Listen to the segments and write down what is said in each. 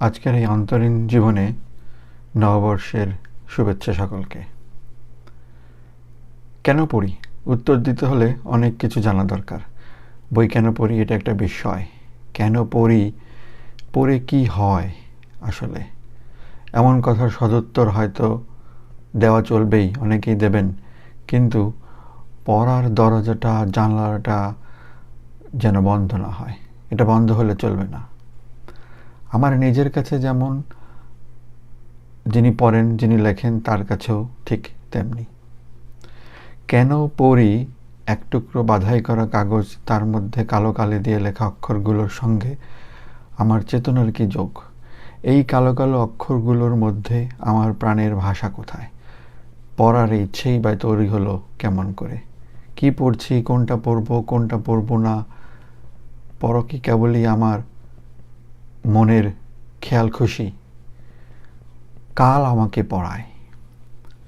আজকের এই অন্তরীণ জীবনে নববর্ষের শুভেচ্ছা সকলকে। কেন পড়ি? উত্তর দিতে হলে অনেক কিছু জানা দরকার। বই কেন পড়ি এটা একটা বিষয়। কেন পড়ি, পড়ে কি হয় আসলে? এমন কথার সদুত্তর হয়তো দেওয়া চলবেই, অনেকেই দেবেন, কিন্তু পড়ার দরজাটা, জানলাটা যেন বন্ধ না হয়। এটা বন্ধ হলে চলবে না। আমার নিজের কাছে যেমন, যিনি পড়েন, যিনি লেখেন, তার কাছেও ঠিক তেমনি। কেন পড়ি? এক টুকরো বাধাই করা কাগজ, তার মধ্যে কালো কালি দিয়ে লেখা অক্ষরগুলোর সঙ্গে আমার চেতনার কি যোগ? এই কালো কালো অক্ষরগুলোর মধ্যে আমার প্রাণের ভাষা কোথায়? পড়ার ইচ্ছেই বা তৈরি হলো কেমন করে? কি পড়ছি, কোনটা পড়ব, কোনটা পড়ব না, পড়ো কি কেবলই আমার মনের খেয়াল খুশি? কাল আমাকে পড়ায়,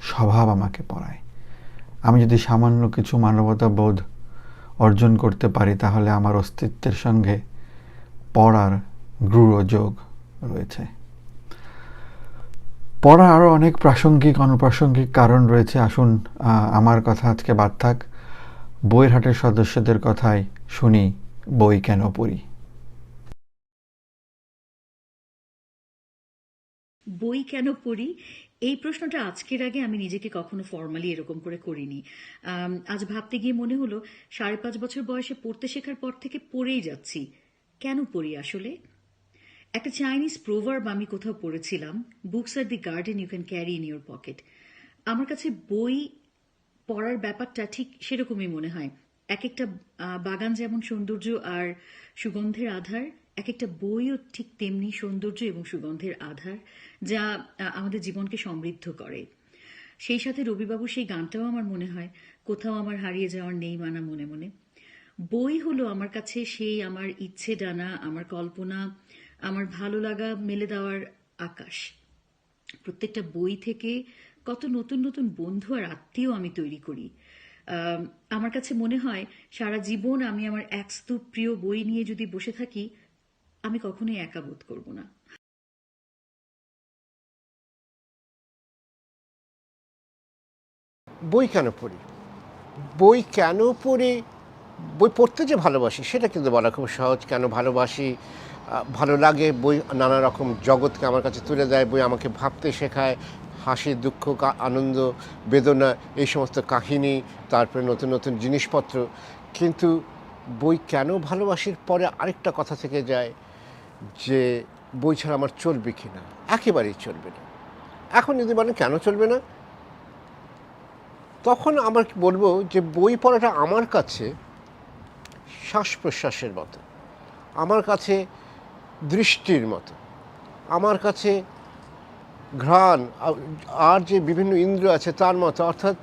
স্বভাব আমাকে পড়ায়। আমি যদি সামান্য কিছু মানবতা বোধ অর্জন করতে পারি, তাহলে আমার অস্তিত্বের সঙ্গে পড়ার গূঢ় যোগ রয়েছে। পড়ার আরও অনেক প্রাসঙ্গিক অনুপ্রাসঙ্গিক কারণ রয়েছে। আসুন, আমার কথা আজকে বাদ থাক। বইয়ের হাটের সদস্যদের কথায় শুনি, বই কেন পড়ি। বই কেন পড়ি? এই প্রশ্নটা আজকের আগে আমি নিজেকে কখনো ফর্মালি এরকম করে করিনি। আজ ভাবতে গিয়ে মনে হলো 5.5 বছর বয়সে পড়তে শেখার পর থেকে পড়েই যাচ্ছি। কেন পড়ি আসলে? একটা চাইনিজ প্রোভার্ব আমি কোথাও পড়েছিলাম, books are the garden you can carry in your pocket. আমার কাছে বই পড়ার ব্যাপারটা ঠিক সেরকমই মনে হয়। এক একটা বাগান যেমন সৌন্দর্য আর সুগন্ধের আধার, এক একটা বইও ঠিক তেমনি সৌন্দর্য এবং সুগন্ধের আধার, যা আমাদের জীবনকে সমৃদ্ধ করে। সেই সাথে রবিবাবুর সেই গানটাও আমার মনে হয়, কোথাও আমার হারিয়ে যাওয়ার নেই মানা মনে মনে। বই হলো আমার কাছে সেই আমার ইচ্ছে ডানা, আমার কল্পনা, আমার ভালো লাগা মেলে দেওয়ার আকাশ। প্রত্যেকটা বই থেকে কত নতুন নতুন বন্ধু আর আত্মীয় আমি তৈরি করি। আমার কাছে মনে হয় সারা জীবন আমি আমার এক স্তূপ প্রিয় বই নিয়ে যদি বসে থাকি, আমি কখনোই একা বোধ করব না। বই কেন পড়ি? বই কেন পড়ি? বই পড়তে যে ভালোবাসি সেটা কিন্তু বলা খুব সহজ। কেন ভালোবাসি, ভালো লাগে। বই নানা রকম জগৎকে আমার কাছে তুলে দেয়। বই আমাকে ভাবতে শেখায়। হাসি, দুঃখ, আনন্দ, বেদনা, এই সমস্ত কাহিনী, তারপরে নতুন নতুন জিনিসপত্র। কিন্তু বই কেন ভালোবাসির পরে আরেকটা কথা থেকে যায় যে বই ছাড়া আমার চলবে কি না? একেবারেই চলবে না। এখন যদি বলেন কেন চলবে না, তখন আমার বলবো যে বই পড়াটা আমার কাছে শ্বাস প্রশ্বাসের মতো, আমার কাছে দৃষ্টির মতো, আমার কাছে ঘ্রাণ আর যে বিভিন্ন ইন্দ্রিয় আছে তার মতো। অর্থাৎ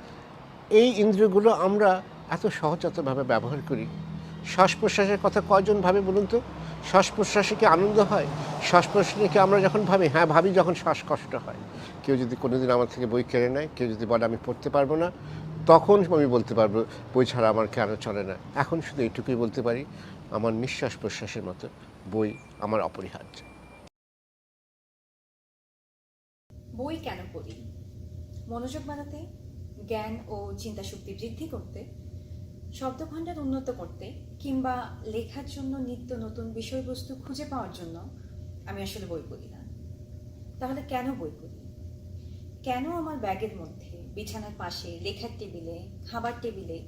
এই ইন্দ্রিয়গুলো আমরা এত সহজাতভাবে ব্যবহার করি। শ্বাস প্রশ্বাসের কথা কয়জন ভাবে বলুন তো? শ্বাস প্রশ্বাসে কি আনন্দ হয়? শ্বাস প্রশ্বাসে কি আমরা যখন ভাবি? হ্যাঁ ভাবি, যখন শ্বাসকষ্ট হয়। কেউ যদি কোনোদিন আমার থেকে বই কেড়ে নেয়, কেউ যদি বলে আমি পড়তে পারবো না, তখন আমি বলতে পারবো বই ছাড়া আমার কেন চলে না। এখন শুধু এইটুকুই বলতে পারি, আমার নিঃশ্বাস প্রশ্বাসের মতো বই আমার অপরিহার্য। বই কেন পড়ি? মনোযোগ বাড়াতে, জ্ঞান ও চিন্তাশক্তি বৃদ্ধি করতে, শব্দভাণ্ডার উন্নত করতে, কিংবা লেখার জন্য নিত্য নতুন বিষয়বস্তু খুঁজে পাওয়ার জন্য আমি আসলে বই পড়ি না। তাহলে কেন বই পড়ি? কেন আমার ব্যাগের মধ্যে, বিছানার পাশে, লেখার টেবিলে, খাবার টেবিলে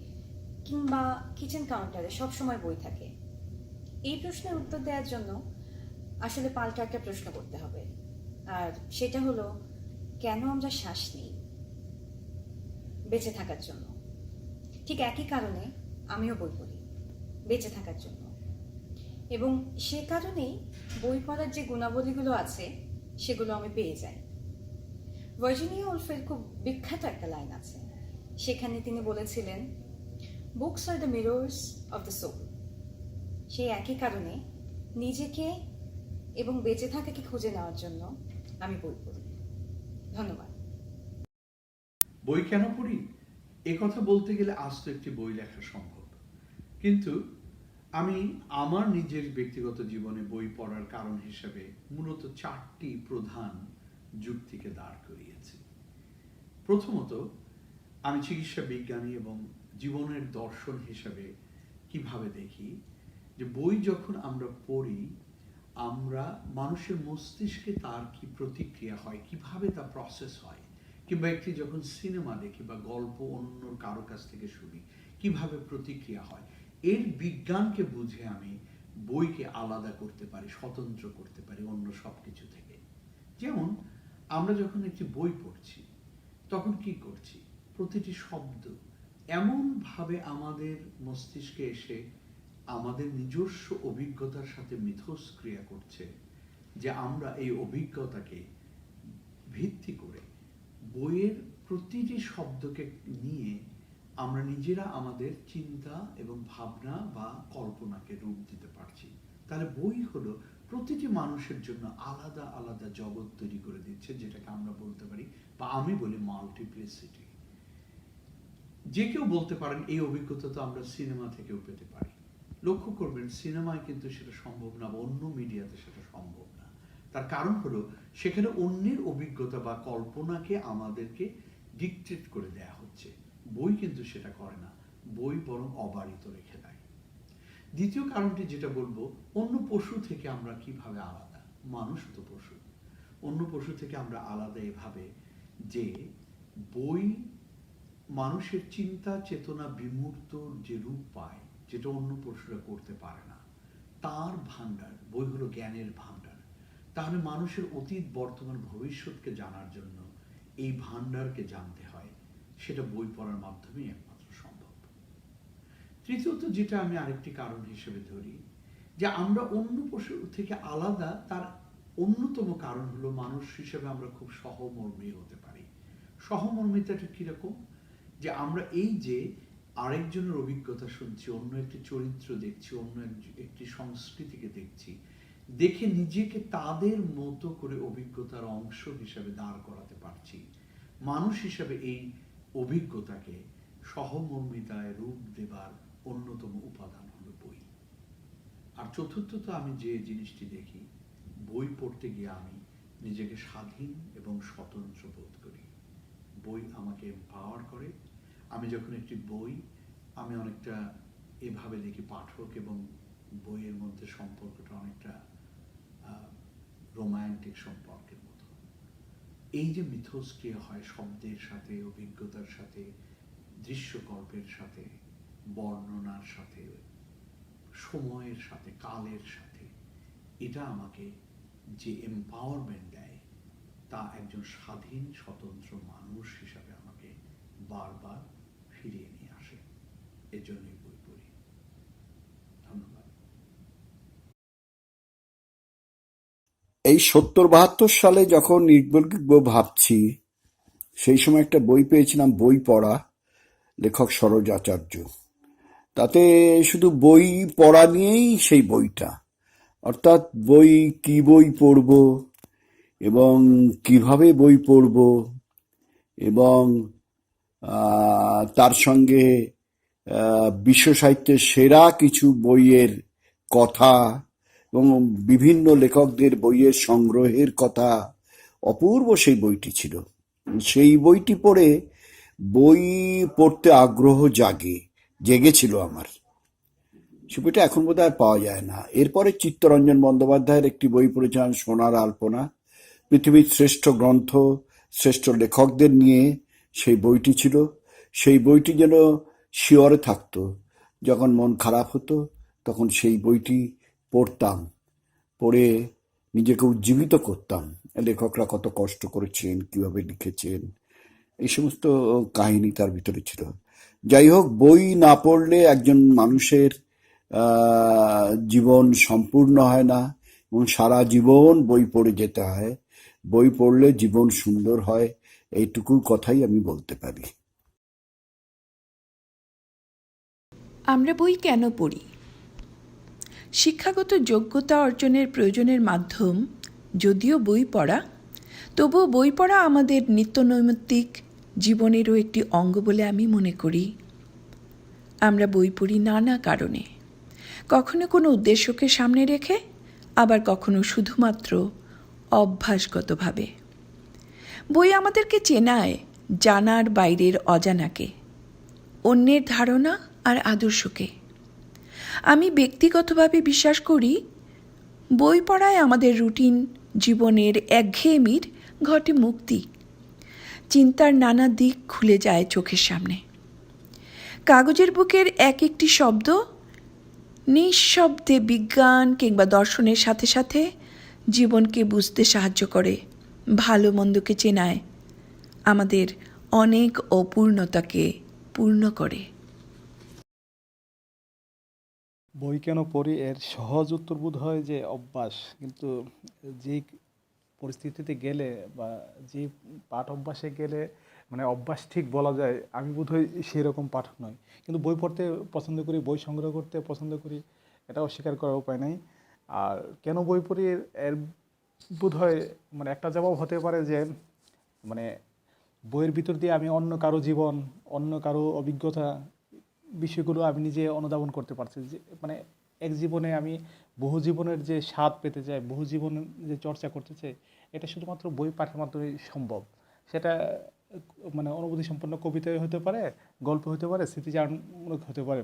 কিংবা কিচেন কাউন্টারে সবসময় বই থাকে? এই প্রশ্নের উত্তর দেওয়ার জন্য আসলে পাল্টা একটা প্রশ্ন করতে হবে, আর সেটা হলো কেন আমরা শ্বাস নিই? বেঁচে থাকার জন্য। ঠিক একই কারণে আমিও বই পড়ি, বেঁচে থাকার জন্য। এবং সে কারণেই বই পড়ার যে গুণাবলীগুলো আছে সেগুলো আমি পেয়ে যাই। ভার্জিনিয়া উলফের খুব বিখ্যাত একটা লাইন আছে, সেখানে তিনি বলেছিলেন, books are the mirrors of the soul. সেই একই কারণে নিজেকে এবং বেঁচে থাকাকে খুঁজে নেওয়ার জন্য আমি বই পড়ি। ধন্যবাদ। বই কেন পড়ি? কথা বলতে গেলে আজ তো একটি বই লেখা সম্ভব, কিন্তু আমি আমার নিজের ব্যক্তিগত জীবনে বই পড়ার কারণ হিসেবে মূলত 4টি প্রধান যুক্তিকে দাঁড় করিয়েছি। প্রথমত, আমি চিকিৎসা বিজ্ঞানী এবং জীবনের দর্শন হিসেবে কিভাবে দেখি যে বই যখন আমরা পড়ি, আমরা মানুষের মস্তিষ্কে তার কি প্রতিক্রিয়া হয়, কিভাবে তা প্রসেস হয়, কিংবা একটি যখন সিনেমা দেখি বা গল্প অন্য কারো কাছ থেকে শুনি, কিভাবে প্রতিক্রিয়া হয়, এর বিজ্ঞানকে বুঝে আমি বইকে আলাদা করতে পারি, স্বতন্ত্র করতে পারি অন্য সব কিছু থেকে। যেমন আমরা যখন একটি বই পড়ছি তখন কি করছি, প্রতিটি শব্দ এমনভাবে আমাদের মস্তিষ্কে এসে আমাদের নিজস্ব অভিজ্ঞতার সাথে মিথস্ক্রিয়া করছে যে আমরা এই অভিজ্ঞতাকে ভিত্তি করে বইয়ের প্রতিটি শব্দকে নিয়ে আমরা নিজেরা আমাদের চিন্তা এবং ভাবনা বা কল্পনাকে রূপ দিতে পারছি। তাহলে বই হলো প্রতিটি মানুষের জন্য আলাদা আলাদা জগৎ তৈরি করে দিচ্ছে, যেটাকে আমরা বলতে পারি বা আমি বলি মাল্টিপ্লিসিটি। যে কেউ বলতে পারেন এই অভিজ্ঞতা তো আমরা সিনেমা থেকেও পেতে পারি। লক্ষ্য করবেন সিনেমায় কিন্তু সেটা সম্ভব না, বা অন্য মিডিয়াতে সেটা সম্ভব না। তার কারণ হলো সেখানে অন্যের অভিজ্ঞতা বা কল্পনাকে আমাদেরকে ডিকটেট করে দেয়া হচ্ছে। বই কিন্তু সেটা করে না, বই বরং অবারিত রেখে দেয়। দ্বিতীয় কারণটি যেটা বলবো, অন্য পশু থেকে আমরা কিভাবে আলাদা। মানুষ তো পশু, অন্য পশু থেকে আমরা আলাদা এভাবে যে বই মানুষের চিন্তা চেতনা বিমূর্ত যে রূপ পায়, যেটা অন্য পশুরা করতে পারে না, তার ভান্ডার। বই হলো জ্ঞানের ভান্ডার। তাহলে মানুষের অতীত বর্তমান ভবিষ্যৎকে জানার জন্য এই ভান্ডারকে জানতে হয়, সেটা বই পড়ার মাধ্যমেই একমাত্র সম্ভব। তৃতীয়ত যেটা আমি আরেকটি কারণ হিসেবে ধরি, যে আমরা অন্য পশু থেকে আলাদা, তার অন্যতম কারণ হলো মানুষ হিসেবে আমরা খুব সহমর্মী হতে পারি। সহমর্মিতাটা কিরকম, যে আমরা এই যে আরেকজনের অভিজ্ঞতা শুনছি, অন্য একটি চরিত্র দেখছি, অন্য একটি সংস্কৃতিকে দেখছি, দেখে নিজেকে তাদের মতো করে অভিজ্ঞতার অংশ হিসেবে দাঁড় করাতে পারছি। মানুষ হিসেবে এই অভিজ্ঞতাকে সহমর্মিতায় রূপ দেবার অন্যতম উপাদান হলো বই। আর চতুর্থত আমি যে জিনিসটি দেখি, বই পড়তে গিয়ে আমি নিজেকে স্বাধীন এবং স্বতন্ত্র বোধ করি। বই আমাকে এম্পাওয়ার করে। আমি যখন একটি বই, আমি অনেকটা এভাবে দেখি পাঠক এবং বইয়ের মধ্যে সম্পর্কটা অনেকটা রোমান্টিক সম্পর্কের মতো। এই যে মিথস্ক্রিয়া হয় শব্দের সাথে, অভিজ্ঞতার সাথে, দৃশ্যকল্পের সাথে, বর্ণনার সাথে, সময়ের সাথে, কালের সাথে, এটা আমাকে যে এম্পাওয়ারমেন্ট দেয়, তা একজন স্বাধীন স্বতন্ত্র মানুষ হিসাবে আমাকে বারবার ফিরিয়ে নিয়ে আসে। এজন্যই বই পড়ি। ধন্যবাদ। এই ৭০-৭২ সালে যখন লিখব ভাবছি, সেই সময় একটা বই পেয়েছিলাম, বই পড়া, লেখক সরোজ আচার্য। তাতে শুধু বই পড়া নিয়েই সেই বইটা, অর্থাৎ কি বই পড়ব এবং কিভাবে বই পড়ব, এবং তার সঙ্গে বিশ্ব সাহিত্যের সেরা কিছু বইয়ের কথা এবং বিভিন্ন লেখকদের বইয়ের সংগ্রহের কথা। অপূর্ব সেই বইটি ছিল। সেই বইটি পড়ে বই পড়তে আগ্রহ জেগেছিল আমার। সে বইটা এখন বোধহয় পাওয়া যায় না। এরপরে চিত্তরঞ্জন বন্দ্যোপাধ্যায়ের একটি বই পড়েছিলাম, সোনার আলপনা। পৃথিবীর শ্রেষ্ঠ গ্রন্থ, শ্রেষ্ঠ লেখকদের নিয়ে সেই বইটি ছিল। সেই বইটি যেন শিয়রে থাকতো। যখন মন খারাপ হতো তখন সেই বইটি পড়তাম, পড়ে নিজেকে উজ্জীবিত করতাম। লেখকরা কত কষ্ট করেছেন, কিভাবে লিখেছেন, এই সমস্ত কাহিনী তার ভিতরে ছিল। যাই হোক, বই না পড়লে একজন মানুষের জীবন সম্পূর্ণ হয় না, এবং সারা জীবন বই পড়ে যেতে হয়। বই পড়লে জীবন সুন্দর হয়, এইটুকু কথাই আমি বলতে পারি। আমরা বই কেন পড়ি? শিক্ষাগত যোগ্যতা অর্জনের প্রয়োজনের মাধ্যম যদিও বই পড়া, তবুও বই পড়া আমাদের নিত্যনৈমিত্তিক জীবনেরও একটি অঙ্গ বলে আমি মনে করি। আমরা বই পড়ি নানা কারণে। কখনো কোনো উদ্দেশ্যকে সামনে রেখে, আবার কখনো শুধুমাত্র অভ্যাসগতভাবে। বই আমাদেরকে চেনায় জানার বাইরের অজানাকে, অন্যের ধারণা আর আদর্শকে। আমি ব্যক্তিগতভাবে বিশ্বাস করি বই পড়ায় আমাদের রুটিন জীবনের একঘেয়েমির ঘটে মুক্তি। চিন্তার নানা দিক খুলে যায় চোখের সামনে। কাগজের বুকের এক একটি শব্দ নিঃশব্দে বিজ্ঞান কিংবা দর্শনের সাথে সাথে জীবনকে বুঝতে সাহায্য করে, ভালো মন্দকে চেনায়, আমাদের অনেক অপূর্ণতাকে পূর্ণ করে। বই কেন পড়ি এর সহজ উত্তর বোধ হয় যে অভ্যাস। কিন্তু যে পরিস্থিতিতে গেলে বা যে পাঠ অভ্যাসে গেলে মানে অভ্যাস ঠিক বলা যায়, আমি বোধ হয় সেরকম পাঠক নয়। কিন্তু বই পড়তে পছন্দ করি, বই সংগ্রহ করতে পছন্দ করি, এটা অস্বীকার করার উপায় নাই। আর কেন বই পড়ি এর বোধ হয় মানে একটা জবাব হতে পারে যে মানে বইয়ের ভিতর দিয়ে আমি অন্য কারো জীবন, অন্য কারো অভিজ্ঞতা, বিষয়গুলো আমি নিজে অনুধাবন করতে পারছি। যে মানে এক জীবনে আমি বহু জীবনের যে স্বাদ পেতে চাই, বহু জীবন যে চর্চা করতে চাই, এটা শুধুমাত্র বই পাঠের মাধ্যমে সম্ভব। সেটা মানে অনুভূতি সম্পন্ন কবিতায় হতে পারে, গল্প হতে পারে, স্মৃতিচারণমূলক হতে পারে।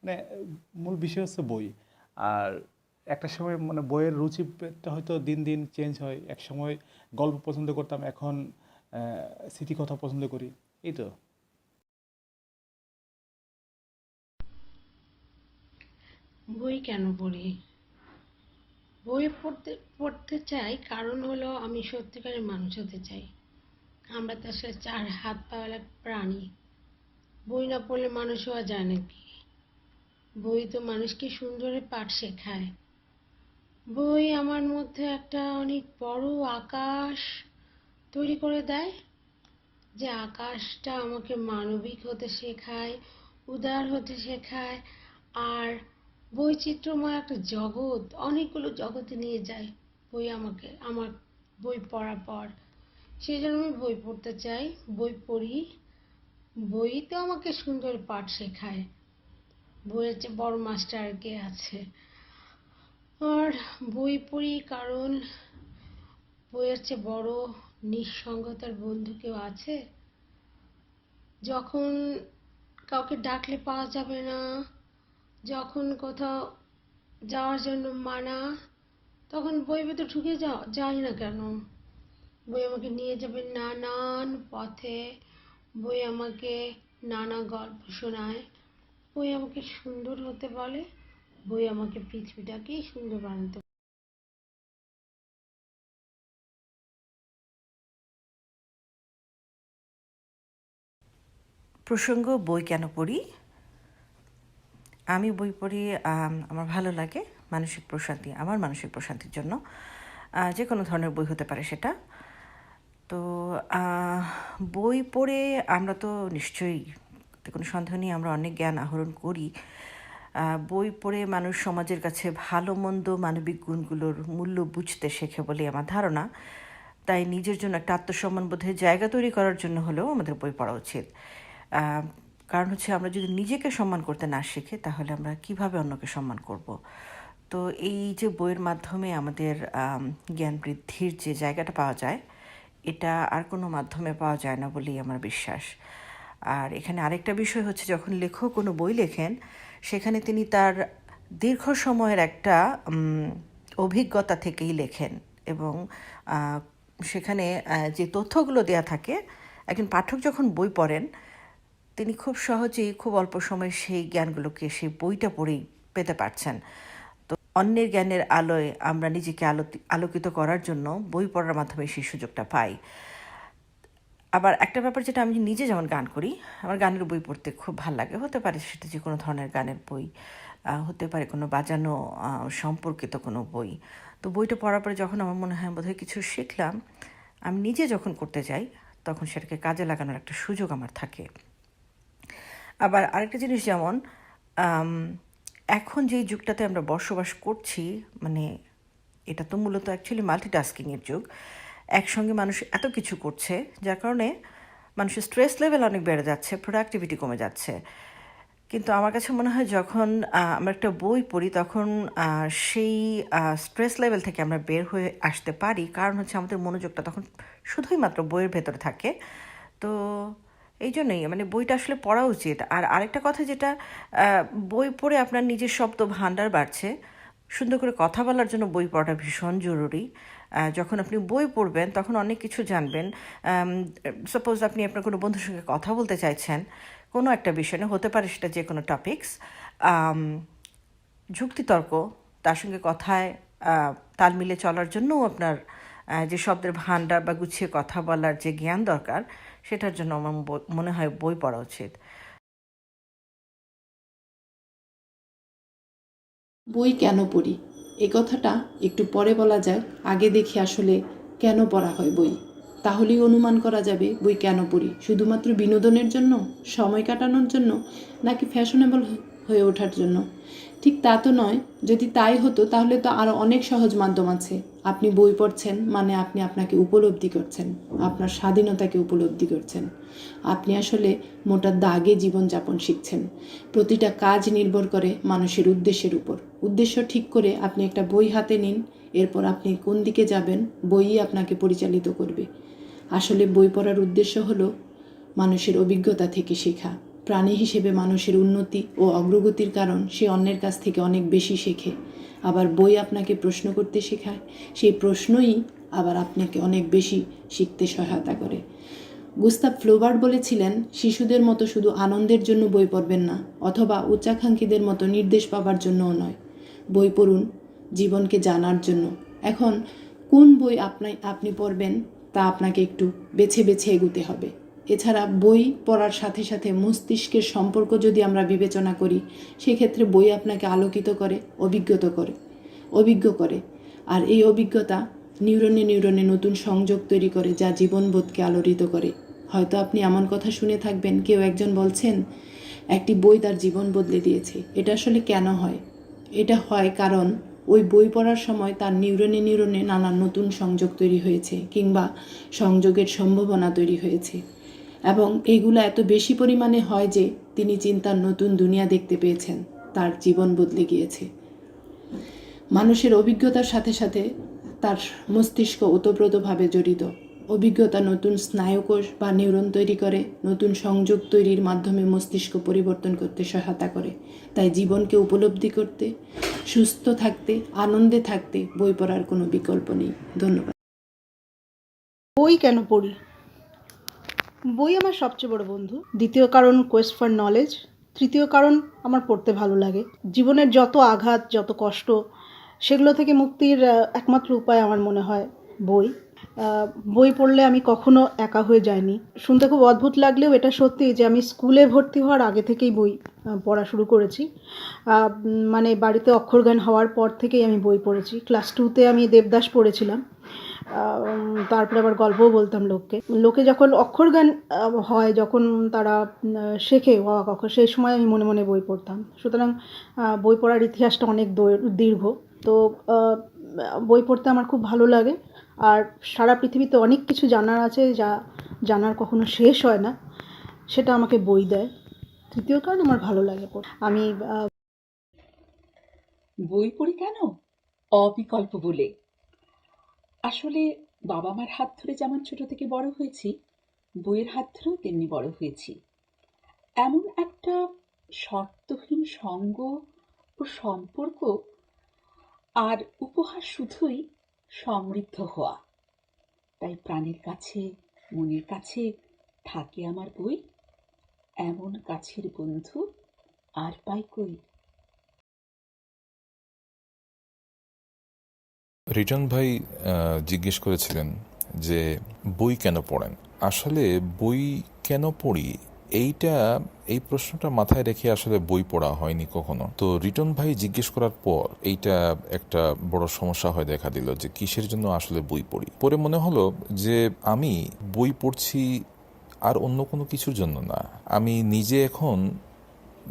মানে মূল বিষয় হচ্ছে বই। আর একটা সময় মানে বইয়ের রুচিটা হয়তো দিন দিন চেঞ্জ হয়। এক সময় গল্প পছন্দ করতাম, এখন স্মৃতিকথা পছন্দ করি, এই তো। বই কেন পড়ি? বই পড়তে পড়তে চাই কারণ হলো আমি সত্যিকারের মানুষ হতে চাই। আমরা তো আসলে চার হাত পাওয়ালা প্রাণী। বই না পড়লে মানুষ হওয়া যায় নাকি? বই তো মানুষকে সুন্দরে পাঠ শেখায়। বই আমার মধ্যে একটা অনেক বড় আকাশ তৈরি করে দেয়, যে আকাশটা আমাকে মানবিক হতে শেখায়, উদার হতে শেখায়। আর বৈচিত্র্যময় একটা জগৎ, অনেকগুলো জগতে নিয়ে যায় বই আমাকে, আমার বই পড়ার পর। সেই জন্য আমি বই পড়তে চাই, বই পড়ি। বই তো আমাকে সুন্দর পাঠ শেখায়, বইয়ের চেয়ে বড় মাস্টার আর কে আছে? আর বই পড়ি কারণ বইয়ের চেয়ে বড় নিঃসঙ্গতার বন্ধু কেউ আছে? যখন কাউকে ডাকলে পাওয়া যাবে না, যখন কোথাও যাওয়ার জন্য মানা, তখন বই ভেতর ঢুকে যাই না কেন? বই আমাকে নিয়ে যাবে নানান পথে, বই আমাকে নানা গল্প শোনায়, বই আমাকে সুন্দর হতে বলে, বই আমাকে পৃথিবীটাকেই সুন্দর বানাতে। প্রসঙ্গ বই কেন পড়ি? আমি বই পড়ি আমার ভালো লাগে, মানসিক প্রশান্তি, আমার মানসিক প্রশান্তির জন্য। যে কোনো ধরনের বই হতে পারে সেটা। তো বই পড়ে আমরা তো নিশ্চয়ই, কোনো সন্দেহ নেই, আমরা অনেক জ্ঞান আহরণ করি। বই পড়ে মানুষ সমাজের কাছে ভালো মন্দ মানবিক গুণগুলোর মূল্য বুঝতে শেখে বলে আমার ধারণা। তাই নিজের জন্য একটা আত্মসম্মানবোধের জায়গা তৈরি করার জন্য হলেও আমাদের বই পড়া উচিত। কারণ হচ্ছে আমরা যদি নিজেকে সম্মান করতে না শিখি, তাহলে আমরা কিভাবে অন্যকে সম্মান করব? তো এই যে বইয়ের মাধ্যমে আমাদের জ্ঞান বৃদ্ধির যে জায়গাটা পাওয়া যায়, এটা আর কোনো মাধ্যমে পাওয়া যায় না বলেই আমার বিশ্বাস। আর এখানে আরেকটা বিষয় হচ্ছে, যখন লেখক কোনো বই লেখেন, সেখানে তিনি তার দীর্ঘ সময়ের একটা অভিজ্ঞতা থেকেই লেখেন, এবং সেখানে যে তথ্যগুলো দেয়া থাকে, একজন পাঠক যখন বই পড়েন, তিনি খুব সহজেই খুব অল্প সময়ে সেই জ্ঞানগুলোকে সেই বইটা পড়েই পেতে পারছেন। তো অন্যের জ্ঞানের আলোয় আমরা নিজেকে আলোকিত করার জন্য বই পড়ার মাধ্যমে সেই সুযোগটা পাই। আবার একটা ব্যাপার, যেটা আমি নিজে যেমন গান করি, আমার গানের বই পড়তে খুব ভালো লাগে। হতে পারে সেটা যে কোনো ধরনের গানের বই, হতে পারে কোনো বাজানো সম্পর্কিত কোনো বই। তো বইটা পড়ার পরে যখন আমার মনে হয় বোধহয় কিছু শিখলাম, আমি নিজে যখন করতে যাই, তখন সেটাকে কাজে লাগানোর একটা সুযোগ আমার থাকে। আবার আরেকটা জিনিস, যেমন এখন যেই যুগটাতে আমরা বসবাস করছি, মানে এটা তো মূলত অ্যাকচুয়ালি মাল্টিটাস্কিংয়ের যুগ। একসঙ্গে মানুষ এত কিছু করছে, যার কারণে মানুষের স্ট্রেস লেভেল অনেক বেড়ে যাচ্ছে, প্রোডাক্টিভিটি কমে যাচ্ছে। কিন্তু আমার কাছে মনে হয় যখন আমরা একটা বই পড়ি তখন সেই স্ট্রেস লেভেল থেকে আমরা বের হয়ে আসতে পারি, কারণ হচ্ছে আমাদের মনোযোগটা তখন শুধুই মাত্র বইয়ের ভেতরে থাকে। তো এই জন্যই মানে বইটা আসলে পড়া উচিত। আর আরেকটা কথা যেটা, বই পড়ে আপনার নিজের শব্দ ভাণ্ডার বাড়ছে। সুন্দর করে কথা বলার জন্য বই পড়াটা ভীষণ জরুরি। যখন আপনি বই পড়বেন তখন অনেক কিছু জানবেন। সাপোজ আপনি আপনার কোনো বন্ধুর সঙ্গে কথা বলতে চাইছেন কোনো একটা বিষয় নিয়ে, হতে পারে সেটা যে কোনো টপিকস, যুক্তিতর্ক, তার সঙ্গে কথায় তাল মিলে চলার জন্যও আপনার যে শব্দের ভাণ্ডার বা গুছিয়ে কথা বলার যে জ্ঞান দরকার, সেটার জন্য আমার মনে হয় বই পড়া উচিত। বই কেন পড়ি এ কথাটা একটু পরে বলা যায়, আগে দেখি আসলে কেন পড়া হয় বই। তাহলেই অনুমান করা যাবে বই কেন পড়ি, শুধুমাত্র বিনোদনের জন্য, সময় কাটানোর জন্য, নাকি ফ্যাশনেবল হয়ে ওঠার জন্য। ঠিক তা তো নয়। যদি তাই হতো তাহলে তো আরও অনেক সহজ মাধ্যম আছে। আপনি বই পড়ছেন মানে আপনি আপনাকে উপলব্ধি করছেন, আপনার স্বাধীনতাকে উপলব্ধি করছেন। আপনি আসলে মোটা দাগে জীবনযাপন শিখছেন। প্রতিটা কাজ নির্ভর করে মানুষের উদ্দেশ্যের উপর। উদ্দেশ্য ঠিক করে আপনি একটা বই হাতে নিন, এরপর আপনি কোন দিকে যাবেন বইই আপনাকে পরিচালিত করবে। আসলে বই পড়ার উদ্দেশ্য হলো মানুষের অভিজ্ঞতা থেকে শেখা। প্রাণী হিসেবে মানুষের উন্নতি ও অগ্রগতির কারণ সে অন্যের কাছ থেকে অনেক বেশি শেখে। আবার বই আপনাকে প্রশ্ন করতে শেখায়, সেই প্রশ্নই আবার আপনাকে অনেক বেশি শিখতে সহায়তা করে। গুস্তাভ ফ্লোবার্ট বলেছিলেন, শিশুদের মতো শুধু আনন্দের জন্য বই পড়বেন না, অথবা উচ্চাকাঙ্ক্ষীদের মতো নির্দেশ পাবার জন্যও নয়। বই পড়ুন জীবনকে জানার জন্য। এখন কোন বই আপনি পড়বেন তা আপনাকে একটু বেছে বেছে এগুতে হবে। এছাড়া বই পড়ার সাথে সাথে মস্তিষ্কের সম্পর্ক যদি আমরা বিবেচনা করি, সেক্ষেত্রে বই আপনাকে আলোকিত করে, অভিজ্ঞ করে। আর এই অভিজ্ঞতা নিউরনে নিউরনে নতুন সংযোগ তৈরি করে, যা জীবনবোধকে আলোড়িত করে। হয়তো আপনি এমন কথা শুনে থাকবেন, কেউ একজন বলছেন একটি বই তার জীবন বদলে দিয়েছে। এটা আসলে কেন হয়? এটা হয় কারণ ওই বই পড়ার সময় তার নিউরনে নিউরনে নানা নতুন সংযোগ তৈরি হয়েছে, কিংবা সংযোগের সম্ভাবনা তৈরি হয়েছে, এবং এগুলো এত বেশি পরিমাণে হয় যে তিনি চিন্তার নতুন দুনিয়া দেখতে পেয়েছেন, তার জীবন বদলে গিয়েছে। মানুষের অভিজ্ঞতার সাথে সাথে তার মস্তিষ্ক ওতপ্রোতভাবে জড়িত। অভিজ্ঞতা নতুন স্নায়ুকোষ বা নিউরন তৈরি করে, নতুন সংযোগ তৈরির মাধ্যমে মস্তিষ্ক পরিবর্তন করতে সহায়তা করে। তাই জীবনকে উপলব্ধি করতে, সুস্থ থাকতে, আনন্দে থাকতে বই পড়ার কোনো বিকল্প নেই। ধন্যবাদ। বই কেন পড়ি? বই আমার সবচেয়ে বড় বন্ধু। দ্বিতীয় কারণ কোয়েস্ট ফর নলেজ। তৃতীয় কারণ আমার পড়তে ভালো লাগে। জীবনের যত আঘাত, যত কষ্ট, সেগুলো থেকে মুক্তির একমাত্র উপায় আমার মনে হয় বই। বই পড়লে আমি কখনো একা হয়ে যাইনি। শুনতে খুব অদ্ভুত লাগলেও এটা সত্যি যে আমি স্কুলে ভর্তি হওয়ার আগে থেকেই বই পড়া শুরু করেছি। মানে বাড়িতে অক্ষরজ্ঞান হওয়ার পর থেকেই আমি বই পড়েছি। ক্লাস 2তে আমি দেবদাস পড়েছিলাম। তারপরে আবার গল্পও বলতাম লোকে যখন অক্ষরজ্ঞান হয়, যখন তারা শেখে অ আ ক খ, সেই সময় আমি মনে মনে বই পড়তাম। সুতরাং বই পড়ার ইতিহাসটা অনেক দীর্ঘ। তো বই পড়তে আমার খুব ভালো লাগে। আর সারা পৃথিবীতে অনেক কিছু জানার আছে, যা জানার কখনো শেষ হয় না, সেটা আমাকে বই দেয়। তৃতীয় কারণ আমার ভালো লাগে পড়তে। আমি বই পড়ি কেন? অবিকল্প বলে। আসলে বাবা মার হাত ধরে যেমন ছোট থেকে বড় হয়েছি, বইয়ের হাত ধরেও তেমনি বড় হয়েছি। এমন একটা শর্তহীন সঙ্গ ও সম্পর্ক আর উপহার শুধুই সমৃদ্ধ হওয়া। তাই প্রাণের কাছে, মনের কাছে থাকে আমার বই। এমন কাছের বন্ধু আর পাই কই। রিটন ভাই জিজ্ঞেস করেছিলেন যে বই কেন পড়েন। আসলে বই কেন পড়ি এই প্রশ্নটা মাথায় রেখে আসলে বই পড়া হয়নি কখনো। তো রিটন ভাই জিজ্ঞেস করার পর এইটা একটা বড় সমস্যা হয়ে দেখা দিল যে কিসের জন্য আসলে বই পড়ি। পরে মনে হলো যে আমি বই পড়ছি আর অন্য কোনো কিছুর জন্য না। আমি নিজে এখন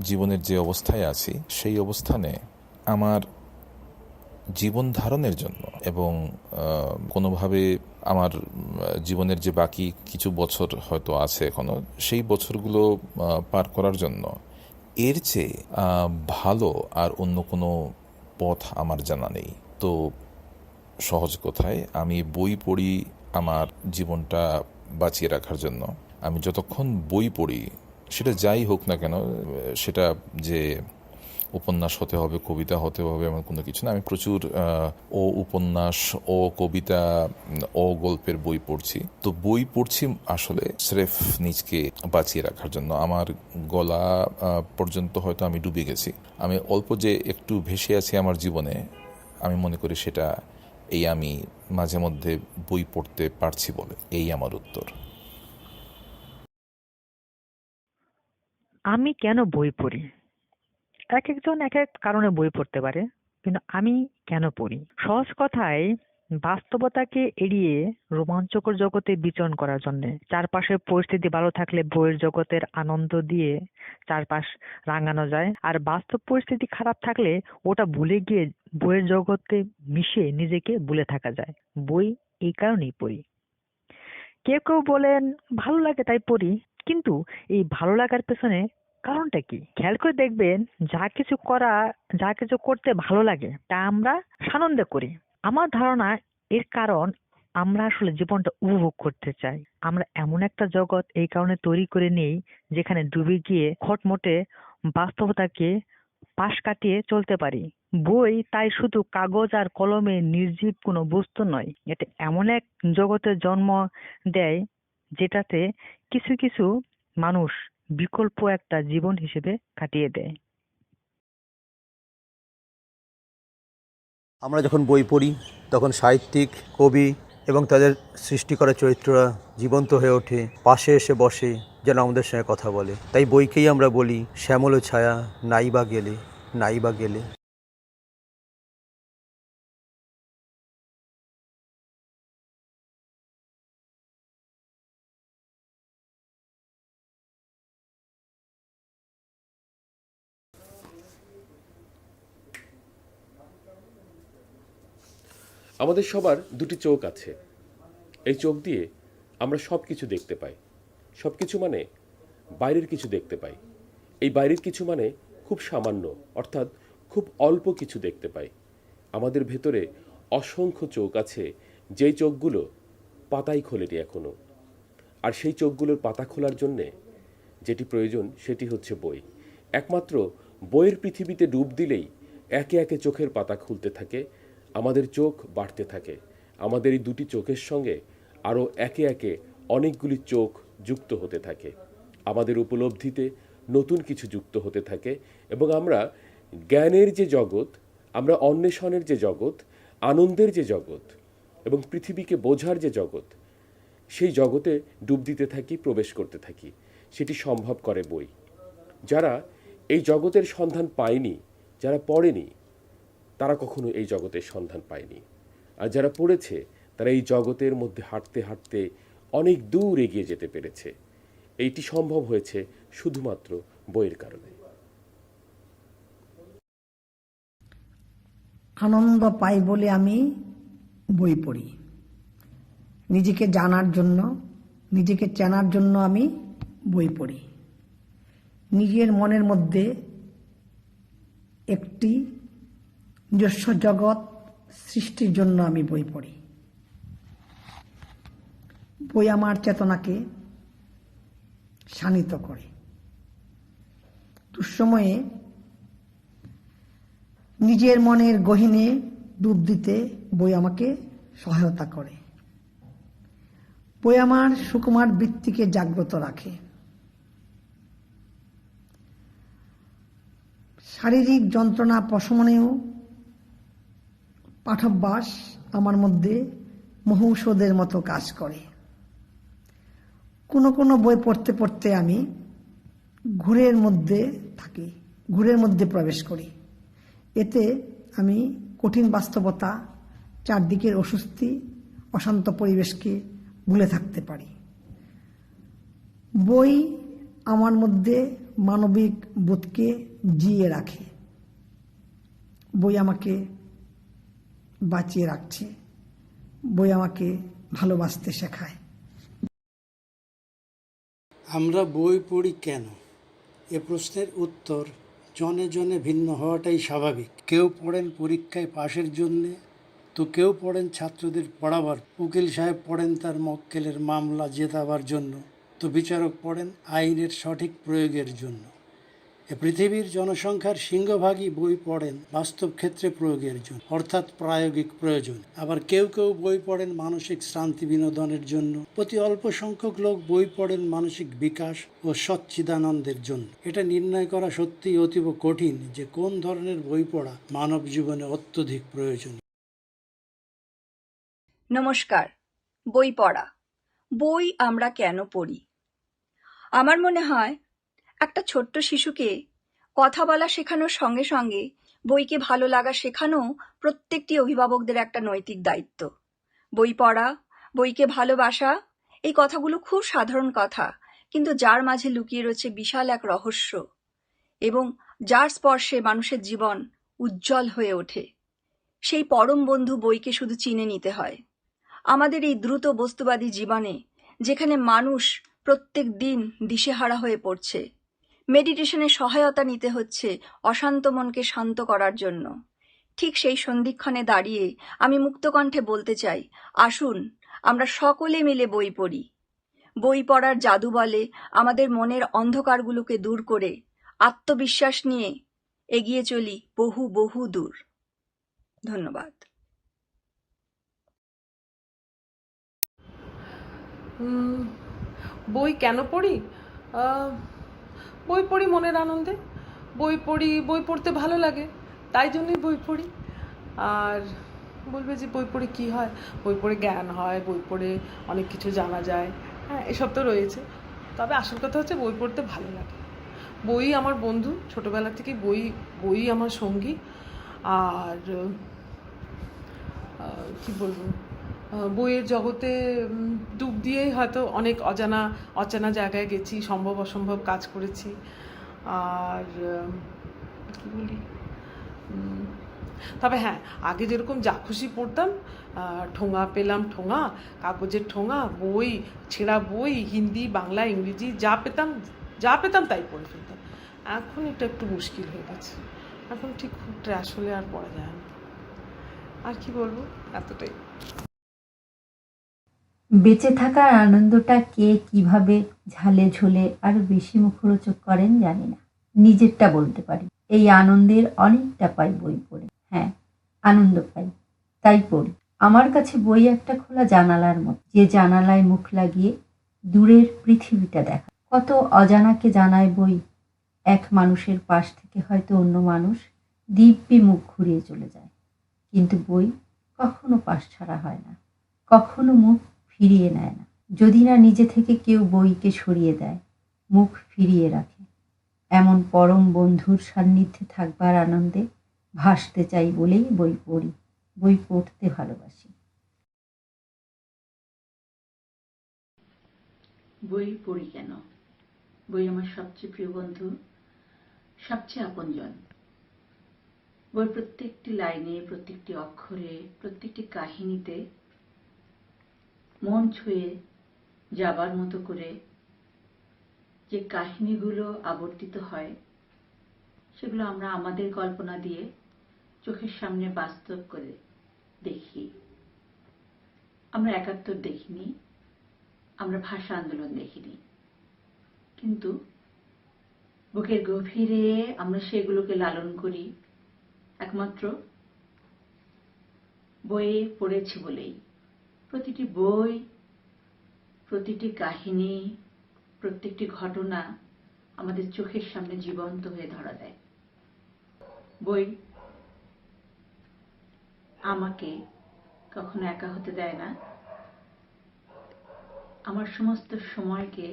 জীবনের যে অবস্থায় আছি, সেই অবস্থানে আমার জীবন ধারণের জন্য এবং কোনোভাবে আমার জীবনের যে বাকি কিছু বছর হয়তো আছে এখনো, সেই বছরগুলো পার করার জন্য এর চেয়ে ভালো আর অন্য কোনো পথ আমার জানা নেই। তো সহজ কথায় আমি বই পড়ি আমার জীবনটা বাঁচিয়ে রাখার জন্য। আমি যতক্ষণ বই পড়ি, সেটা যাই হোক না কেন, সেটা যে উপন্যাস হতে হবে, কবিতা হতে হবে, এমন কোনো কিছু না। আমি প্রচুর উপন্যাস, কবিতা, গল্পের বই পড়ছি। তো বই পড়ছি আসলে স্রেফ নিজকে বাঁচিয়ে রাখার জন্য। আমার গলা পর্যন্ত হয়তো আমি ডুবে গেছি। আমি অল্প যে একটু ভেসে আছি আমার জীবনে, আমি মনে করি সেটা আমি মাঝে মধ্যে বই পড়তে পারছি বলে। এই আমার উত্তর। আমি কেন বই পড়ি? এক একজন এক এক কারণে বই পড়তে পারে, কিন্তু আমি কেন পড়ি? সহজ কথায়, বাস্তবতাকে এড়িয়ে রোমাঞ্চকর জগতে বিচরণ করার জন্যে। চারপাশের পরিস্থিতি ভালো থাকলে বইয়ের জগতের আনন্দ দিয়ে চারপাশ রাঙানো যায়, আর বাস্তব পরিস্থিতি খারাপ থাকলে ওটা ভুলে গিয়ে বইয়ের জগতে মিশে নিজেকে ভুলে থাকা যায়। বই এই কারণেই পড়ি। কেউ কেউ বলেন ভালো লাগে তাই পড়ি, কিন্তু এই ভালো লাগার পেছনে কারণটা কি? খেয়াল করে দেখবেন, যা কিছু করতে ভালো লাগে তা আমরা সানন্দে করি। আমার ধারণা এর কারণ আমরা আসলে জীবনটা উপভোগ করতে চাই। আমরা এমন একটা জগৎ এই কারণে তৈরি করে নেই যেখানে ডুবে গিয়ে খটমটে বাস্তবতাকে পাশ কাটিয়ে চলতে পারি। বই তাই শুধু কাগজ আর কলমে নির্জীব কোনো বস্তু নয়, এটা এমন এক জগতের জন্ম দেয় যেটাতে কিছু কিছু মানুষ বিকল্প একটা জীবন হিসেবে কাটিয়ে দেয়। আমরা যখন বই পড়ি তখন সাহিত্যিক, কবি এবং তাদের সৃষ্টি করা চরিত্ররা জীবন্ত হয়ে ওঠে, পাশে এসে বসে, যেন আমাদের সঙ্গে কথা বলে। তাই বইকেই আমরা বলি শ্যামল ছায়া, নাইবা গেলে, নাইবা গেলে। আমাদের সবার দুটি চোখ আছে। এই চোখ দিয়ে আমরা সব কিছু দেখতে পাই। সব কিছু মানে বাইরের কিছু দেখতে পাই। এই বাইরের কিছু মানে খুব সামান্য, অর্থাৎ খুব অল্প কিছু দেখতে পাই। আমাদের ভেতরে অসংখ্য চোখ আছে, যেই চোখগুলো পাতাই খোলেনি এখনো। আর সেই চোখগুলোর পাতা খোলার জন্যে যেটি প্রয়োজন সেটি হচ্ছে বই। একমাত্র বইয়ের পৃথিবীতে ডুব দিলেই একে একে চোখের পাতা খুলতে থাকে, আমাদের চোখ বাড়তে থাকে। আমাদের এই দুটি চোখের সঙ্গে আরও একে একে অনেকগুলি চোখ যুক্ত হতে থাকে। আমাদের উপলব্ধিতে নতুন কিছু যুক্ত হতে থাকে এবং আমরা জ্ঞানের যে জগৎ, আমরা অন্বেষণের যে জগৎ, আনন্দের যে জগৎ এবং পৃথিবীকে বোঝার যে জগৎ, সেই জগতে ডুব দিতে থাকি, প্রবেশ করতে থাকি। সেটি সম্ভব করে বই। যারা এই জগতের সন্ধান পায়নি, যারা পড়েনি, তারা কখনো এই জগতের সন্ধান পায়নি। আর যারা পড়েছে তারা এই জগতের মধ্যে হাঁটতে হাঁটতে অনেক দূর এগিয়ে যেতে পেরেছে। এইটি সম্ভব হয়েছে শুধুমাত্র বইয়ের কারণে। আনন্দ পাই বলে আমি বই পড়ি। নিজেকে জানার জন্য, নিজেকে চেনার জন্য আমি বই পড়ি। নিজের মনের মধ্যে একটি নিজস্ব জগৎ সৃষ্টির জন্য আমি বই পড়ি। বই আমার চেতনাকে শানিত করে। দুঃসময়ে নিজের মনের গহীনে ডুব দিতে বই আমাকে সহায়তা করে। বই আমার সুকুমার বৃত্তিকে জাগ্রত রাখে। শারীরিক যন্ত্রণা প্রশমনেও পাঠভ্যাস আমার মধ্যে মহৌষধের মতো কাজ করে। কোনো কোনো বই পড়তে পড়তে আমি ঘোরের মধ্যে থাকি, ঘোরের মধ্যে প্রবেশ করি। এতে আমি কঠিন বাস্তবতা, চারদিকের অস্বস্তি, অশান্ত পরিবেশকে ভুলে থাকতে পারি। বই আমার মধ্যে মানবিক বোধকে জিয়ে রাখে। বই আমাকে বাঁচিয়ে রাখছে। বই আমাকে ভালোবাসতে শেখায়। আমরা বই পড়ি কেন? এ প্রশ্নের উত্তর জনে জনে ভিন্ন হওয়াটাই স্বাভাবিক। কেউ পড়েন পরীক্ষায় পাশের জন্যে, তো কেউ পড়েন ছাত্রদের পড়াবার, উকিল সাহেব পড়েন তার মক্কেলের মামলা জেতাবার জন্য, তো বিচারক পড়েন আইনের সঠিক প্রয়োগের জন্য। এ পৃথিবীর জনসংখ্যার সিংহভাগই বই পড়েন বাস্তব ক্ষেত্রে প্রয়োগের জন্য, অর্থাৎ প্রায়োগিক প্রয়োজন। আবার কেউ কেউ বই পড়েন মানসিক শান্তি বিনোদনের জন্য। অতি অল্প সংখ্যক লোক বই পড়েন মানসিক বিকাশ ও সচ্চিদানন্দের জন্য। এটা নির্ণয় করা সত্যিই অতীব কঠিন যে কোন ধরনের বই পড়া মানব জীবনে অত্যধিক প্রয়োজন। নমস্কার। বই পড়া, বই আমরা কেন পড়ি? আমার মনে হয় একটা ছোট্ট শিশুকে কথা বলা শেখানোর সঙ্গে সঙ্গে বইকে ভালো লাগা শেখানো প্রত্যেকটি অভিভাবকদের একটা নৈতিক দায়িত্ব। বই পড়া, বইকে ভালোবাসা, এই কথাগুলো খুব সাধারণ কথা, কিন্তু যার মাঝে লুকিয়ে রয়েছে বিশাল এক রহস্য এবং যার স্পর্শে মানুষের জীবন উজ্জ্বল হয়ে ওঠে। সেই পরম বন্ধু বইকে শুধু চিনে নিতে হয়। আমাদের এই দ্রুত বস্তুবাদী জীবনে, যেখানে মানুষ প্রত্যেক দিন দিশেহারা হয়ে পড়ছে, মেডিটেশনের সহায়তা নিতে হচ্ছে অশান্ত মনকে শান্ত করার জন্য, ঠিক সেই সন্ধিক্ষণে দাঁড়িয়ে আমি মুক্তকণ্ঠে বলতে চাই, আসুন আমরা সকলে মিলে বই পড়ি। বই পড়ার জাদু বলে আমাদের মনের অন্ধকারগুলোকে দূর করে আত্মবিশ্বাস নিয়ে এগিয়ে চলি বহু বহু দূর। ধন্যবাদ। বই কেন পড়ি? বই পড়ি মনের আনন্দে। বই পড়তে ভালো লাগে, তাই জন্যই বই পড়ি। আর বলবে যে বই পড়ে কী হয়? বই পড়ে জ্ঞান হয়, বই পড়ে অনেক কিছু জানা যায়, হ্যাঁ এসব তো রয়েছে। তবে আসল কথা হচ্ছে বই পড়তে ভালো লাগে। বই আমার বন্ধু, ছোটোবেলা থেকে বই আমার সঙ্গী। আর কি বলবো, বইয়ের জগতে ডুব দিয়েই হয়তো অনেক অচেনা জায়গায় গেছি, সম্ভব অসম্ভব কাজ করেছি। আর কি বলি, তবে হ্যাঁ, আগে যেরকম যা খুশি পড়তাম, ঠোঙা পেলাম ঠোঙা, কাগজের ঠোঙা, বই, ছেঁড়া বই, হিন্দি, বাংলা, ইংরেজি যা পেতাম তাই পড়ে ফেলতাম। এখন এটা একটু মুশকিল হয়ে গেছে। এখন ঠিক খুব ট্র্যাশ হলে আর পড়া যায় না। আর কি বলবো, এতটাই। বেঁচে থাকার আনন্দটা কে কিভাবে ঝালে ঝোলে আরো বেশি মুখরোচক করেন জানি না, নিজেরটা বলতে পারি। এই আনন্দের অনেকটা পাই বই পড়ে। হ্যাঁ, আনন্দ পাই, তাই পড়ি। আমার কাছে বই একটা খোলা জানালার মতো, যে জানালায় মুখ লাগিয়ে দূরের পৃথিবীটা দেখা। কত অজানাকে জানায় বই। এক মানুষের পাশ থেকে হয়তো অন্য মানুষ দিব্যি মুখ ঘুরিয়ে চলে যায়, কিন্তু বই কখনো পাশ ছাড়া হয় না, কখনো মুখ ফিরিয়ে নেয় না, যদি না নিজে থেকে কেউ বইকে সরিয়ে দেয়, মুখ ফিরিয়ে রাখে। এমন পরম বন্ধুর সান্নিধ্যে থাকবার আনন্দে ভাসতে চাই বলেই বই পড়ি, বই পড়তে ভালোবাসি। বই পড়ি কেন? বই আমার সবচেয়ে প্রিয় বন্ধু, সবচেয়ে আপনজন। বই প্রত্যেকটি লাইনে, প্রত্যেকটি অক্ষরে, প্রত্যেকটি কাহিনীতে মন ছুঁয়ে যাবার মতো করে যে কাহিনীগুলো আবর্তিত হয়, সেগুলো আমরা আমাদের কল্পনা দিয়ে চোখের সামনে বাস্তব করে দেখি। আমরা ৭১ দেখিনি, আমরা ভাষা আন্দোলন দেখিনি, কিন্তু বুকের গভীরে আমরা সেগুলোকে লালন করি একমাত্র বইয়ে পড়েছি বলেই। প্রতিটি বই, প্রতিটি কাহিনী, প্রত্যেকটি ঘটনা আমাদের চোখের সামনে জীবন্ত হয়ে ধরা দেয়। বই আমাকে কখনো একা হতে দেয় না, আমার সমস্ত সময়কে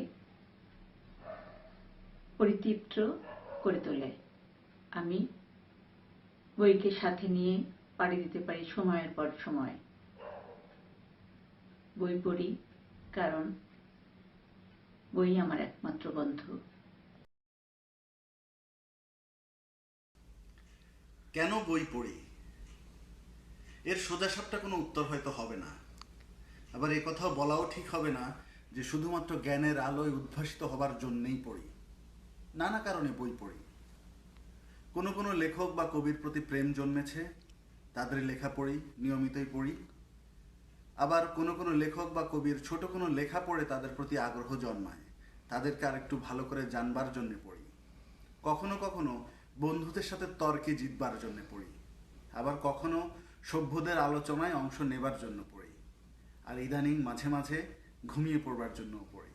পরিতৃপ্ত করে তোলে। আমি বইকে সাথে নিয়ে পাড়ি দিতে পারি সময়ের পর সময়। বই পড়ি কারণ বই আমার একমাত্র বন্ধু। কেন বই পড়ি? এর সোজাসাপটা কোনো উত্তর হয়তো হবে না, আবার এই কথাও বলাও ঠিক হবে না যে শুধুমাত্র জ্ঞানের আলোয় উদ্ভাসিত হবার জন্যেই পড়ি। নানা কারণে বই পড়ি। কোনো কোনো লেখক বা কবির প্রতি প্রেম জন্মেছে, তাদের লেখা পড়ি, নিয়মিতই পড়ি। আবার কোনো কোনো লেখক বা কবির ছোট কোনো লেখা পড়ে তাদের প্রতি আগ্রহ জন্মায়, তাদেরকে আর একটু ভালো করে জানবার জন্য পড়ি। কখনো কখনো বন্ধুদের সাথে তর্কে জিতবার জন্য পড়ি, আবার কখনো সভ্যদের আলোচনায় অংশ নেবার জন্য পড়ি, আর ইদানিং মাঝে মাঝে ঘুমিয়ে পড়বার জন্যও পড়ি।